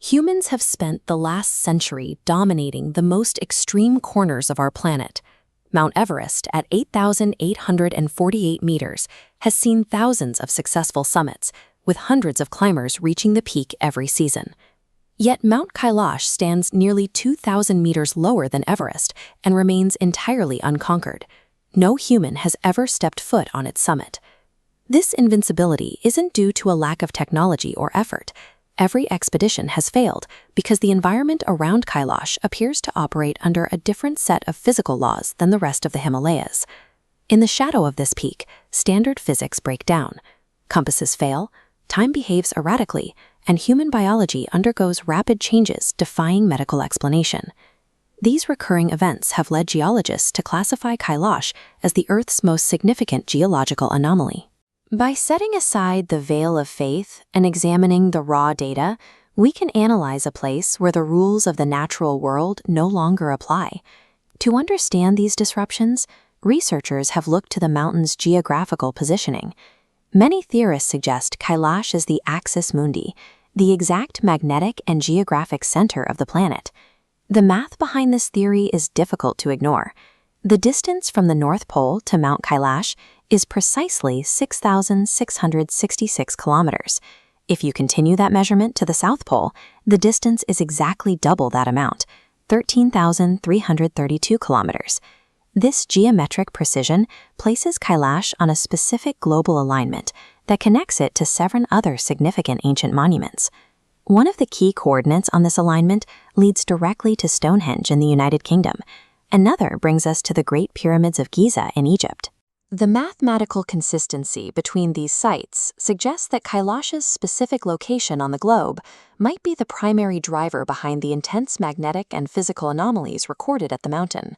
Humans have spent the last century dominating the most extreme corners of our planet. Mount Everest, at 8,848 meters, has seen thousands of successful summits, with hundreds of climbers reaching the peak every season. Yet Mount Kailash stands nearly 2,000 meters lower than Everest and remains entirely unconquered. No human has ever stepped foot on its summit. This invincibility isn't due to a lack of technology or effort. Every expedition has failed because the environment around Kailash appears to operate under a different set of physical laws than the rest of the Himalayas. In the shadow of this peak, standard physics break down. Compasses fail, time behaves erratically, and human biology undergoes rapid changes defying medical explanation. These recurring events have led geologists to classify Kailash as the Earth's most significant geological anomaly. By setting aside the veil of faith and examining the raw data, we can analyze a place where the rules of the natural world no longer apply. To understand these disruptions, researchers have looked to the mountain's geographical positioning. Many theorists suggest Kailash is the axis mundi, the exact magnetic and geographic center of the planet. The math behind this theory is difficult to ignore. The distance from the North Pole to Mount Kailash is precisely 6,666 kilometers. If you continue that measurement to the South Pole, the distance is exactly double that amount, 13,332 kilometers. This geometric precision places Kailash on a specific global alignment that connects it to 7 other significant ancient monuments. One of the key coordinates on this alignment leads directly to Stonehenge in the United Kingdom. Another brings us to the Great Pyramids of Giza in Egypt. The mathematical consistency between these sites suggests that Kailash's specific location on the globe might be the primary driver behind the intense magnetic and physical anomalies recorded at the mountain.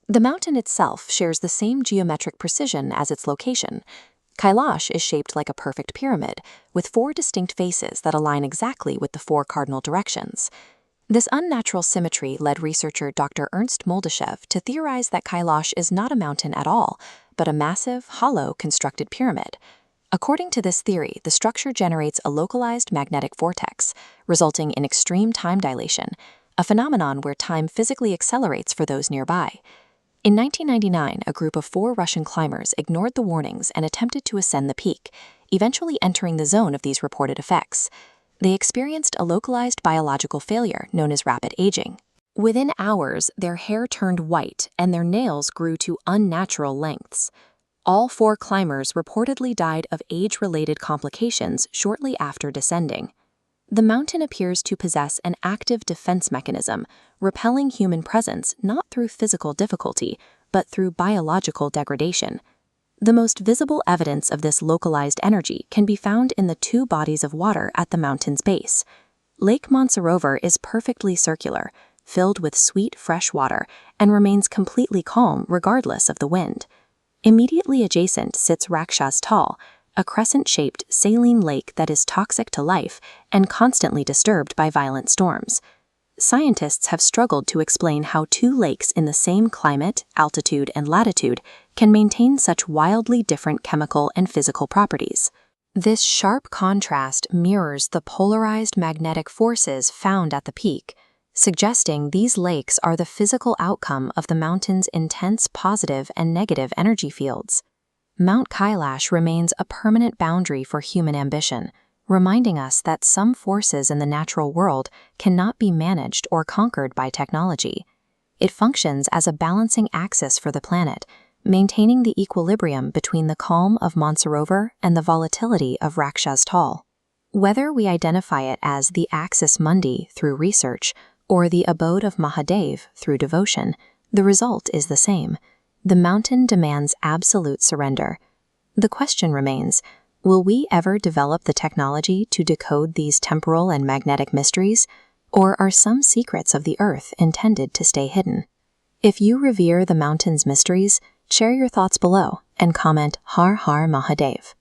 The mountain itself shares the same geometric precision as its location. Kailash is shaped like a perfect pyramid, with 4 distinct faces that align exactly with the 4 cardinal directions. This unnatural symmetry led researcher Dr. Ernst Moldeshev to theorize that Kailash is not a mountain at all, but a massive, hollow, constructed pyramid. According to this theory, the structure generates a localized magnetic vortex, resulting in extreme time dilation, a phenomenon where time physically accelerates for those nearby. In 1999, a group of 4 Russian climbers ignored the warnings and attempted to ascend the peak, eventually entering the zone of these reported effects. They experienced a localized biological failure known as rapid aging. Within hours, their hair turned white and their nails grew to unnatural lengths. All 4 climbers reportedly died of age-related complications shortly after descending. The mountain appears to possess an active defense mechanism, repelling human presence not through physical difficulty, but through biological degradation. The most visible evidence of this localized energy can be found in the 2 bodies of water at the mountain's base. Lake Mansarovar is perfectly circular, filled with sweet, fresh water, and remains completely calm regardless of the wind. Immediately adjacent sits Rakshas Tal, a crescent-shaped saline lake that is toxic to life and constantly disturbed by violent storms. Scientists have struggled to explain how 2 lakes in the same climate, altitude, and latitude can maintain such wildly different chemical and physical properties. This sharp contrast mirrors the polarized magnetic forces found at the peak, suggesting these lakes are the physical outcome of the mountain's intense positive and negative energy fields. Mount Kailash remains a permanent boundary for human ambition, reminding us that some forces in the natural world cannot be managed or conquered by technology. It functions as a balancing axis for the planet, maintaining the equilibrium between the calm of Mansarovar and the volatility of Rakshas Tal. Whether we identify it as the axis mundi through research or the abode of Mahadev through devotion, the result is the same. The mountain demands absolute surrender. The question remains, will we ever develop the technology to decode these temporal and magnetic mysteries, or are some secrets of the earth intended to stay hidden? If you revere the mountain's mysteries, share your thoughts below and comment Har Har Mahadev.